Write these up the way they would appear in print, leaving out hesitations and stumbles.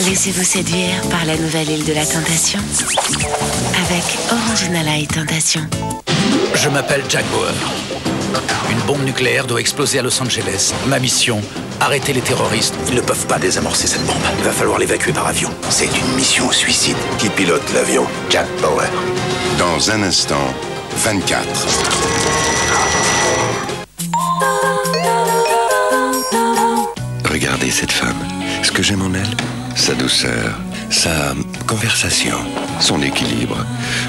Laissez-vous séduire par la nouvelle île de la tentation avec Orangina Light Tentation. Je m'appelle Jack Bauer. Une bombe nucléaire doit exploser à Los Angeles. Ma mission, arrêter les terroristes. Ils ne peuvent pas désamorcer cette bombe. Il va falloir l'évacuer par avion. C'est une mission au suicide. Qui pilote l'avion? Jack Bauer. Dans un instant, 24. Regardez cette femme. Ce que j'aime en elle, sa douceur, sa conversation, son équilibre,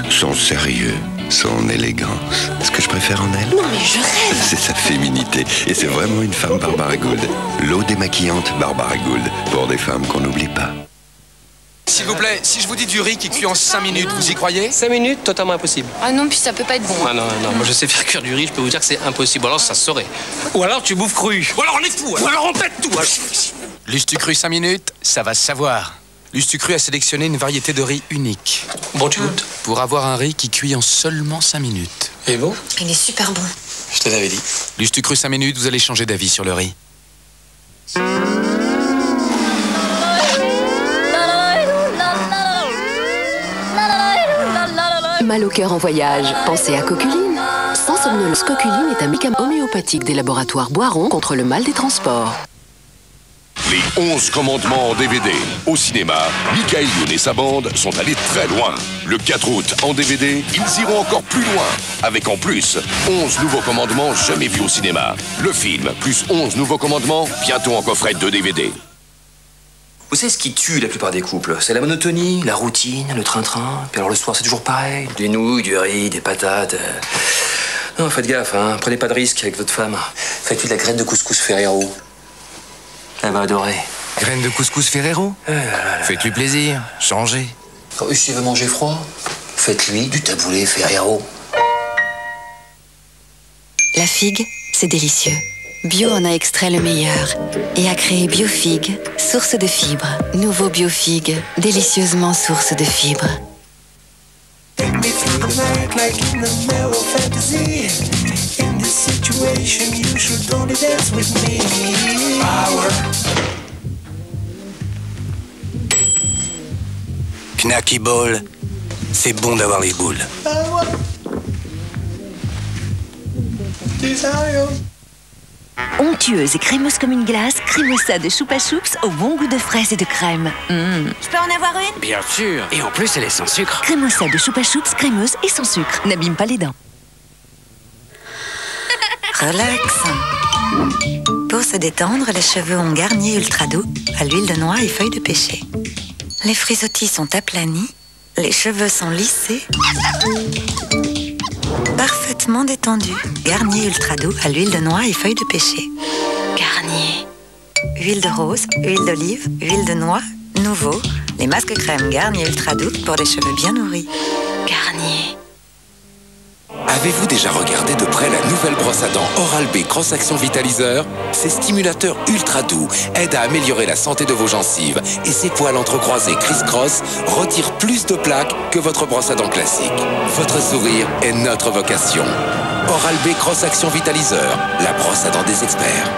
son sérieux, son élégance. Ce que je préfère en elle, Non mais je rêve. c'est sa féminité. Et c'est vraiment une femme Barbara Gould. L'eau démaquillante Barbara Gould. Pour des femmes qu'on n'oublie pas. S'il vous plaît, si je vous dis du riz qui cuit en 5 minutes, vous y croyez? 5 minutes, totalement impossible. Ah non, puis ça peut pas être bon. Ah non, moi je sais faire cuire du riz, je peux vous dire que c'est impossible. Alors ça se saurait. Ou alors tu bouffes cru. Ou alors on est fou. Ou alors on pète tout. Lustucru 5 minutes, ça va se savoir. Lustucru a sélectionné une variété de riz unique. Bon, tu goûtes? Pour avoir un riz qui cuit en seulement 5 minutes. Et bon? Il est super bon. Je te l'avais dit. Lustucru 5 minutes, vous allez changer d'avis sur le riz. Mal au cœur en voyage, pensez à Coculine. Sans somnolence, Coculine est un médicament homéopathique des laboratoires Boiron contre le mal des transports. Les 11 commandements en DVD. Au cinéma, Michael Youn et sa bande sont allés très loin. Le 4 août, en DVD, ils iront encore plus loin. Avec en plus 11 nouveaux commandements jamais vus au cinéma. Le film, plus 11 nouveaux commandements, bientôt en coffret de DVD. Vous savez ce qui tue la plupart des couples? C'est la monotonie, la routine, le train-train. Puis alors le soir, c'est toujours pareil. Des nouilles, du riz, des patates. Non, faites gaffe, hein. Prenez pas de risques avec votre femme. Faites-lui de la graine de couscous Ferrero. Elle va adorer. Graines de couscous Ferrero? Faites-lui plaisir, changez. Et s'il veut manger froid, faites-lui du taboulé Ferrero. La figue, c'est délicieux. Bio en a extrait le meilleur et a créé Biofig, source de fibres. Nouveau Biofig, délicieusement source de fibres. Knacky Ball, c'est bon d'avoir les boules. Onctueuse et crémeuse comme une glace, crémosa de Choupa Choups au bon goût de fraises et de crème. Je peux en avoir une? Bien sûr. Et en plus, elle est sans sucre. Crémosa de Choupa Choups, crémeuse et sans sucre. N'abîme pas les dents. Relax. Pour se détendre, les cheveux ont Garnier Ultra Doux à l'huile de noix et feuilles de pêcher. Les frisottis sont aplanis, les cheveux sont lissés, parfaitement détendus. Garnier Ultra Doux à l'huile de noix et feuilles de pêcher. Garnier. Huile de rose, huile d'olive, huile de noix, nouveau. Les masques crème Garnier Ultra Doux pour les cheveux bien nourris. Garnier. Avez-vous déjà regardé de près la nouvelle brosse à dents Oral-B Cross Action Vitaliseur? Ces stimulateurs ultra doux aident à améliorer la santé de vos gencives et ces poils entrecroisés criss-cross retirent plus de plaques que votre brosse à dents classique. Votre sourire est notre vocation. Oral-B Cross Action Vitaliseur, la brosse à dents des experts.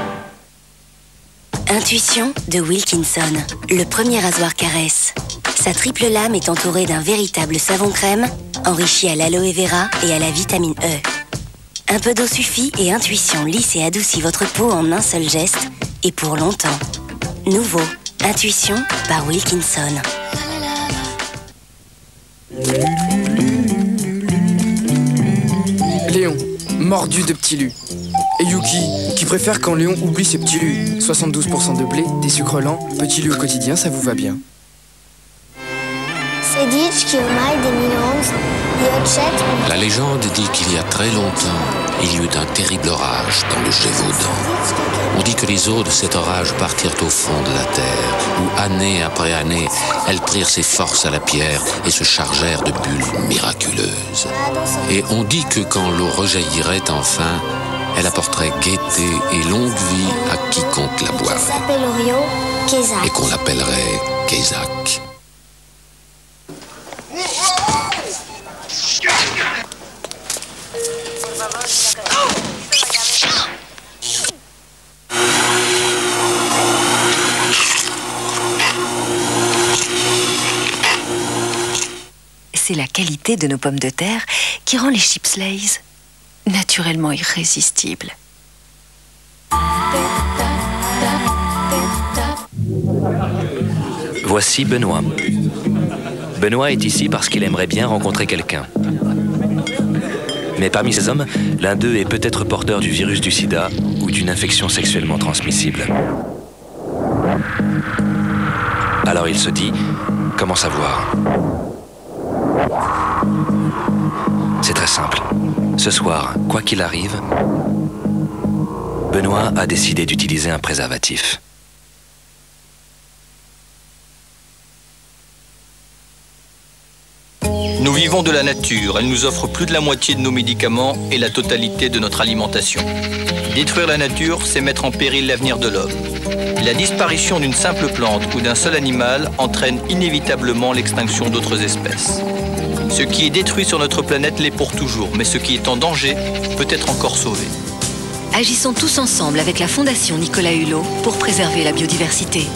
Intuition de Wilkinson, le premier rasoir caresse. Sa triple lame est entourée d'un véritable savon crème, enrichi à l'aloe vera et à la vitamine E. Un peu d'eau suffit et Intuition lisse et adoucit votre peau en un seul geste et pour longtemps. Nouveau, Intuition par Wilkinson. Léon, mordu de petits lus. Et Yuki, qui préfère quand Léon oublie ses petits lus. 72% de blé, des sucres lents, petits lus au quotidien, ça vous va bien. C'est Ditch qui omaille des millions de La légende dit qu'il y a très longtemps, il y eut un terrible orage dans le Gévaudan. On dit que les eaux de cet orage partirent au fond de la terre, où année après année, elles prirent ses forces à la pierre et se chargèrent de bulles miraculeuses. Et on dit que quand l'eau rejaillirait enfin, elle apporterait gaieté et longue vie à quiconque la boirait. Et qu'on l'appellerait Kézak. c'est la qualité de nos pommes de terre qui rend les chips Lay's naturellement irrésistibles. Voici Benoît. Benoît est ici parce qu'il aimerait bien rencontrer quelqu'un. Mais parmi ces hommes, l'un d'eux est peut-être porteur du virus du sida ou d'une infection sexuellement transmissible. Alors il se dit, comment savoir? C'est très simple. Ce soir, quoi qu'il arrive, Benoît a décidé d'utiliser un préservatif. Nous vivons de la nature. Elle nous offre plus de la moitié de nos médicaments et la totalité de notre alimentation. Détruire la nature, c'est mettre en péril l'avenir de l'homme. La disparition d'une simple plante ou d'un seul animal entraîne inévitablement l'extinction d'autres espèces. Ce qui est détruit sur notre planète l'est pour toujours, mais ce qui est en danger peut être encore sauvé. Agissons tous ensemble avec la Fondation Nicolas Hulot pour préserver la biodiversité.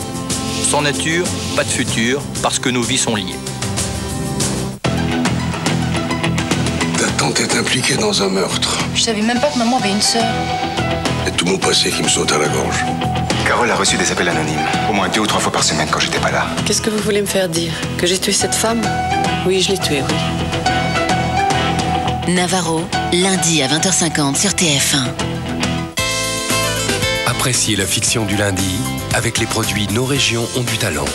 Sans nature, pas de futur, parce que nos vies sont liées. Ta tante est impliquée dans un meurtre. Je savais même pas que maman avait une sœur. Et tout mon passé qui me saute à la gorge. Carole a reçu des appels anonymes, au moins 2 ou 3 fois par semaine quand j'étais pas là. Qu'est-ce que vous voulez me faire dire? Que j'ai tué cette femme? Oui, je l'ai tuée, oui. Navarro, lundi à 20h50 sur TF1. Appréciez la fiction du lundi avec les produits Nos Régions ont du talent.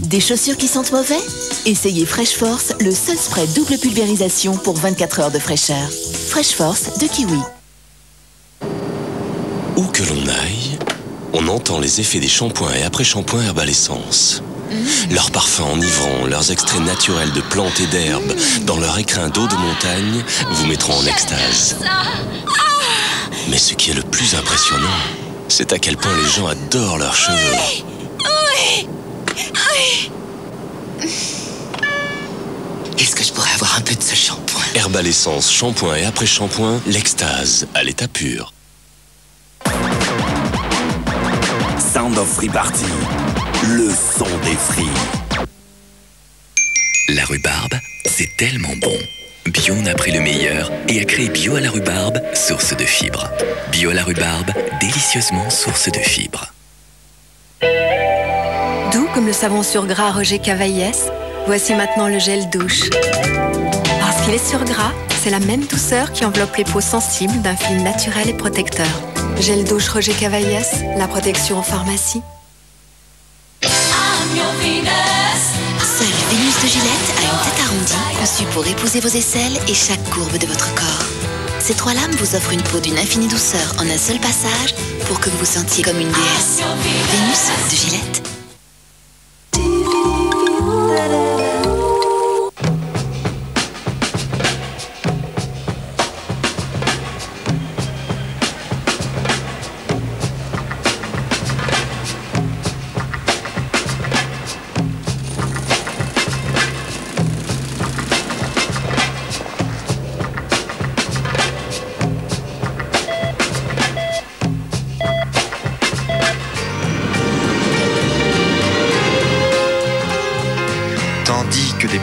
Des chaussures qui sentent mauvais? Essayez Fresh Force, le seul spray double pulvérisation pour 24 heures de fraîcheur. Fresh Force de Kiwi. Où que l'on aille, on entend les effets des shampoings et après-shampoings Herbal Essence. Leurs parfums enivrants, leurs extraits naturels de plantes et d'herbes, dans leur écrin d'eau de montagne, vous mettront en extase. Mais ce qui est le plus impressionnant, c'est à quel point les gens adorent leurs cheveux. Est-ce que je pourrais avoir un peu de ce shampoing? Herbal Essence, shampoing et après-shampoing, l'extase à l'état pur. Sound of Free Party, le son des free. La rhubarbe, c'est tellement bon. Bio en a pris le meilleur et a créé Bio à la rhubarbe, source de fibres. Bio à la rhubarbe, délicieusement source de fibres. Doux comme le savon sur gras Roger Cavaillès, voici maintenant le gel douche. Parce qu'il est sur gras, c'est la même douceur qui enveloppe les peaux sensibles d'un film naturel et protecteur. Gel douche Roger Cavaillès, la protection en pharmacie. Seule Vénus de Gillette a une tête arrondie, conçue pour épouser vos aisselles et chaque courbe de votre corps. Ces 3 lames vous offrent une peau d'une infinie douceur en un seul passage pour que vous vous sentiez comme une déesse. Vénus de Gillette.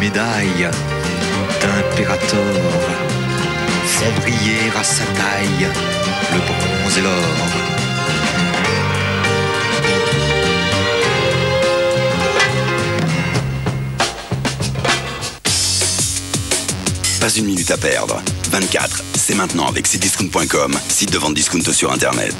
Médailles d'impérator font briller à sa taille le bronze et l'or. Pas une minute à perdre. 24, c'est maintenant avec cdiscount.com, site de vente discount sur Internet.